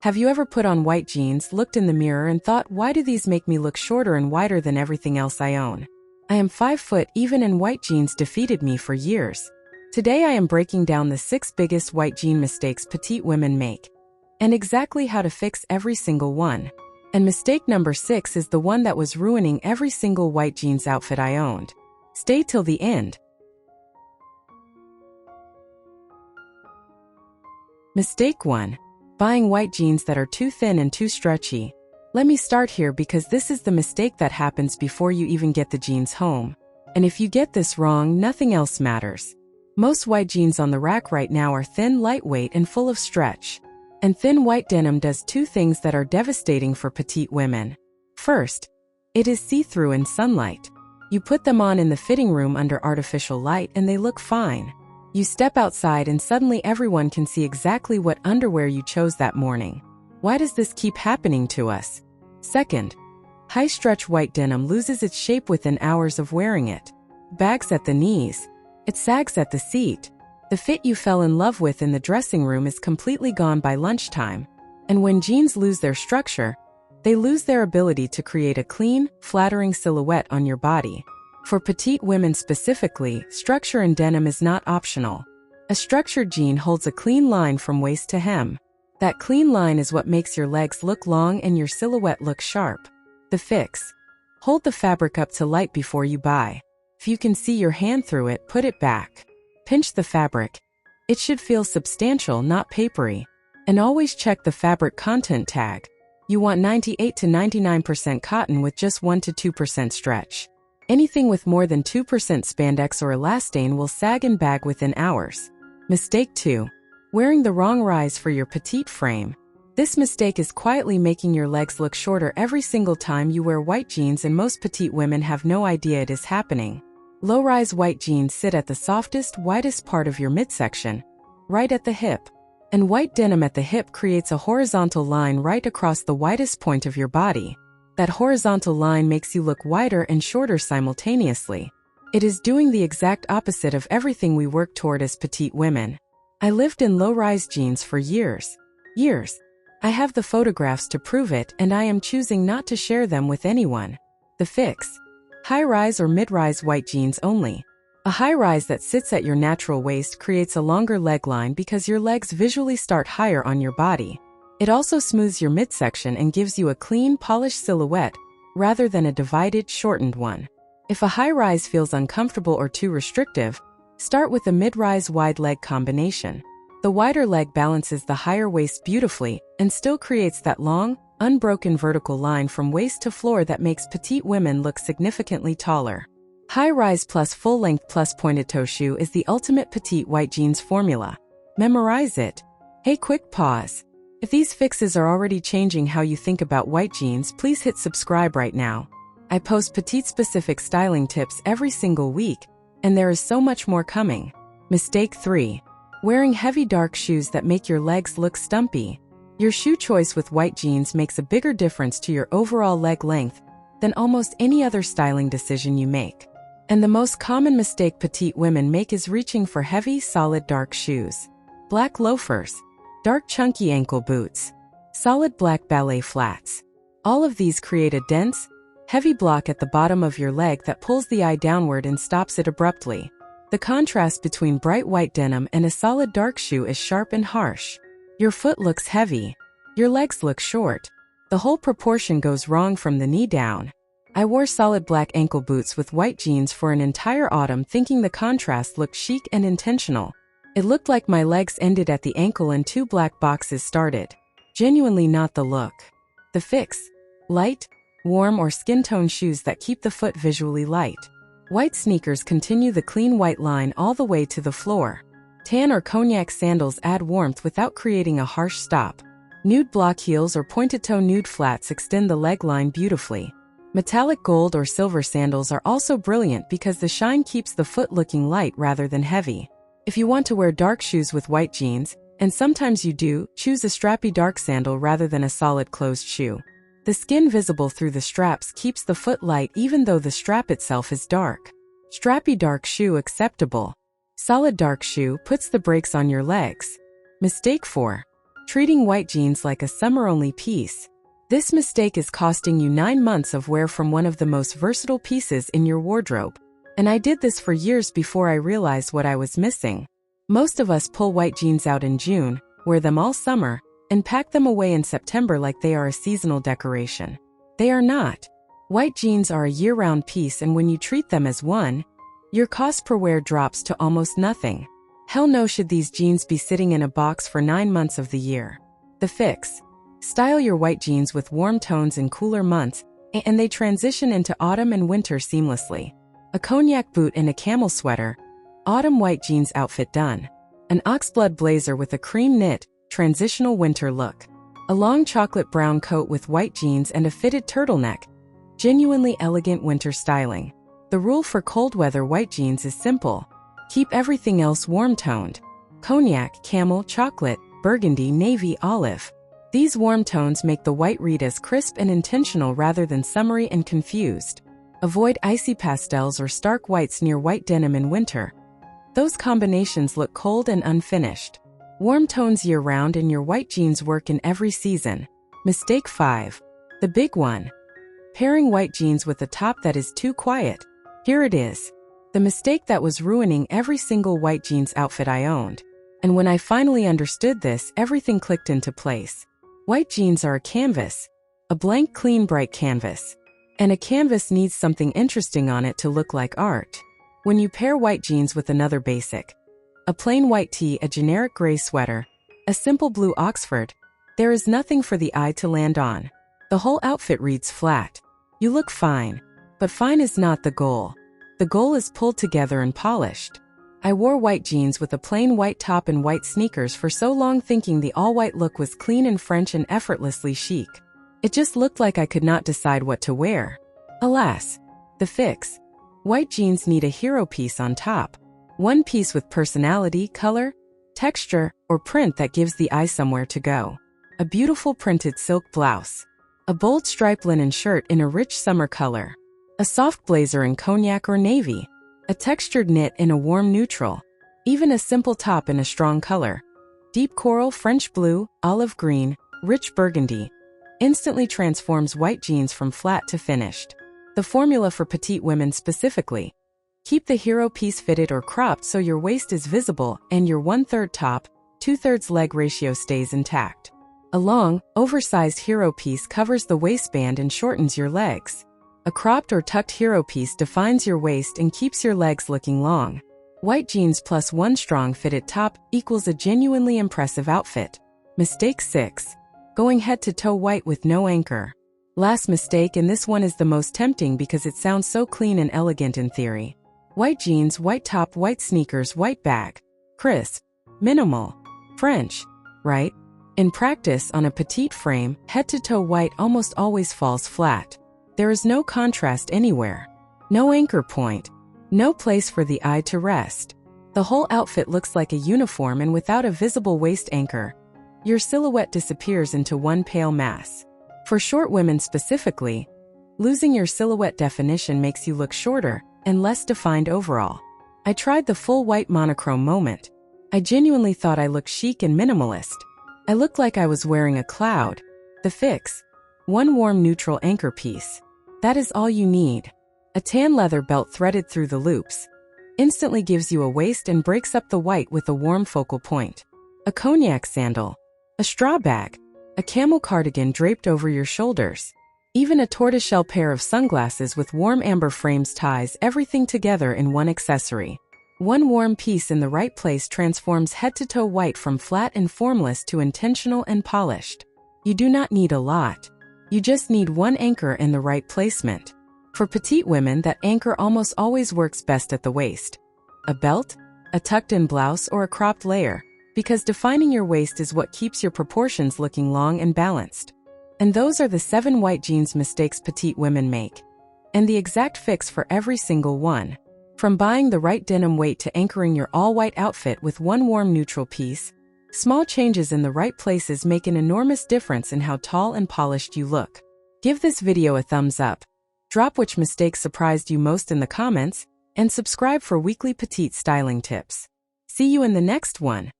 Have you ever put on white jeans, looked in the mirror and thought, why do these make me look shorter and wider than everything else I own? I am 5 foot even and white jeans defeated me for years. Today I am breaking down the 6 biggest white jean mistakes petite women make, and exactly how to fix every single one. And mistake number 6 is the one that was ruining every single white jeans outfit I owned. Stay till the end. Mistake 1. Buying white jeans that are too thin and too stretchy. Let me start here because this is the mistake that happens before you even get the jeans home. And if you get this wrong, nothing else matters. Most white jeans on the rack right now are thin, lightweight, and full of stretch. And thin white denim does 2 things that are devastating for petite women. First, it is see-through in sunlight. You put them on in the fitting room under artificial light and they look fine. You step outside and suddenly everyone can see exactly what underwear you chose that morning. Why does this keep happening to us? Second, high-stretch white denim loses its shape within hours of wearing it. Bags at the knees. It sags at the seat. The fit you fell in love with in the dressing room is completely gone by lunchtime. And when jeans lose their structure, they lose their ability to create a clean, flattering silhouette on your body. For petite women specifically, structure in denim is not optional. A structured jean holds a clean line from waist to hem. That clean line is what makes your legs look long and your silhouette look sharp. The fix. Hold the fabric up to light before you buy. If you can see your hand through it, put it back. Pinch the fabric. It should feel substantial, not papery. And always check the fabric content tag. You want 98 to 99% cotton with just 1 to 2% stretch. Anything with more than 2% spandex or elastane will sag and bag within hours. Mistake 2. Wearing the wrong rise for your petite frame. This mistake is quietly making your legs look shorter every single time you wear white jeans, and most petite women have no idea it is happening. Low-rise white jeans sit at the softest, widest part of your midsection, right at the hip. And white denim at the hip creates a horizontal line right across the widest point of your body. That horizontal line makes you look wider and shorter simultaneously. It is doing the exact opposite of everything we work toward as petite women. I lived in low-rise jeans for years. I have the photographs to prove it, and I am choosing not to share them with anyone. The fix. High-rise or mid-rise white jeans only. A high-rise that sits at your natural waist creates a longer leg line because your legs visually start higher on your body. It also smooths your midsection and gives you a clean, polished silhouette rather than a divided, shortened one. If a high-rise feels uncomfortable or too restrictive, start with a mid-rise wide leg combination. The wider leg balances the higher waist beautifully and still creates that long, unbroken vertical line from waist to floor that makes petite women look significantly taller. High-rise plus full-length plus pointed toe shoe is the ultimate petite white jeans formula. Memorize it. Hey, quick pause. If these fixes are already changing how you think about white jeans, please hit subscribe right now. I post petite-specific styling tips every single week, and there is so much more coming. Mistake 3. Wearing heavy dark shoes that make your legs look stumpy. Your shoe choice with white jeans makes a bigger difference to your overall leg length than almost any other styling decision you make. And the most common mistake petite women make is reaching for heavy, solid dark shoes. Black loafers. Dark chunky ankle boots, solid black ballet flats. All of these create a dense, heavy block at the bottom of your leg that pulls the eye downward and stops it abruptly. The contrast between bright white denim and a solid dark shoe is sharp and harsh. Your foot looks heavy. Your legs look short. The whole proportion goes wrong from the knee down. I wore solid black ankle boots with white jeans for an entire autumn thinking the contrast looked chic and intentional. It looked like my legs ended at the ankle and 2 black boxes started. Genuinely not the look. The fix. Light, warm or skin tone shoes that keep the foot visually light. White sneakers continue the clean white line all the way to the floor. Tan or cognac sandals add warmth without creating a harsh stop. Nude block heels or pointed toe nude flats extend the leg line beautifully. Metallic gold or silver sandals are also brilliant because the shine keeps the foot looking light rather than heavy. If you want to wear dark shoes with white jeans, and sometimes you do, choose a strappy dark sandal rather than a solid closed shoe. The skin visible through the straps keeps the foot light even though the strap itself is dark. Strappy dark shoe acceptable. Solid dark shoe puts the brakes on your legs. Mistake 4. treating white jeans like a summer-only piece. This mistake is costing you 9 months of wear from one of the most versatile pieces in your wardrobe. And I did this for years before I realized what I was missing. Most of us pull white jeans out in June, wear them all summer, and pack them away in September like they are a seasonal decoration. They are not. White jeans are a year-round piece, and when you treat them as one, your cost per wear drops to almost nothing. Hell no should these jeans be sitting in a box for 9 months of the year. The fix. Style your white jeans with warm tones in cooler months, and they transition into autumn and winter seamlessly. A cognac boot and a camel sweater. Autumn white jeans outfit done. An oxblood blazer with a cream knit, transitional winter look. A long chocolate brown coat with white jeans and a fitted turtleneck. Genuinely elegant winter styling. The rule for cold weather white jeans is simple. Keep everything else warm-toned. Cognac, camel, chocolate, burgundy, navy, olive. These warm tones make the white read as crisp and intentional rather than summery and confused. Avoid icy pastels or stark whites near white denim in winter. Those combinations look cold and unfinished. Warm tones year-round and your white jeans work in every season. Mistake 5. The big one. Pairing white jeans with a top that is too quiet. Here it is. The mistake that was ruining every single white jeans outfit I owned. And when I finally understood this, everything clicked into place. White jeans are a canvas. A blank, clean, bright canvas. And a canvas needs something interesting on it to look like art. When you pair white jeans with another basic, a plain white tee, a generic gray sweater, a simple blue Oxford, there is nothing for the eye to land on. The whole outfit reads flat. You look fine, but fine is not the goal. The goal is pulled together and polished. I wore white jeans with a plain white top and white sneakers for so long, thinking the all-white look was clean and French and effortlessly chic. It just looked like I could not decide what to wear. Alas, the fix. White jeans need a hero piece on top. One piece with personality, color, texture, or print that gives the eye somewhere to go. A beautiful printed silk blouse. A bold striped linen shirt in a rich summer color. A soft blazer in cognac or navy. A textured knit in a warm neutral. Even a simple top in a strong color. Deep coral, French blue, olive green, rich burgundy. Instantly transforms white jeans from flat to finished. The formula for petite women specifically. Keep the hero piece fitted or cropped so your waist is visible and your 1/3 top, 2/3 leg ratio stays intact. A long, oversized hero piece covers the waistband and shortens your legs. A cropped or tucked hero piece defines your waist and keeps your legs looking long. White jeans plus one strong fitted top equals a genuinely impressive outfit. Mistake 6. Going head to toe white with no anchor. Last mistake, and this one is the most tempting because it sounds so clean and elegant in theory. White jeans, white top, white sneakers, white bag. Crisp. Minimal. French. Right? In practice, on a petite frame, head to toe white almost always falls flat. There is no contrast anywhere. No anchor point. No place for the eye to rest. The whole outfit looks like a uniform, and without a visible waist anchor, your silhouette disappears into one pale mass. For short women specifically, losing your silhouette definition makes you look shorter and less defined overall. I tried the full white monochrome moment. I genuinely thought I looked chic and minimalist. I looked like I was wearing a cloud. The fix. One warm neutral anchor piece. That is all you need. A tan leather belt threaded through the loops instantly gives you a waist and breaks up the white with a warm focal point. A cognac sandal. A straw bag. A camel cardigan draped over your shoulders. Even a tortoiseshell pair of sunglasses with warm amber frames ties everything together in one accessory. One warm piece in the right place transforms head-to-toe white from flat and formless to intentional and polished. You do not need a lot. You just need one anchor in the right placement. For petite women, that anchor almost always works best at the waist. A belt, a tucked-in blouse, or a cropped layer, because defining your waist is what keeps your proportions looking long and balanced. And those are the 7 white jeans mistakes petite women make. And the exact fix for every single one. From buying the right denim weight to anchoring your all-white outfit with one warm neutral piece, small changes in the right places make an enormous difference in how tall and polished you look. Give this video a thumbs up. Drop which mistakes surprised you most in the comments, and subscribe for weekly petite styling tips. See you in the next one.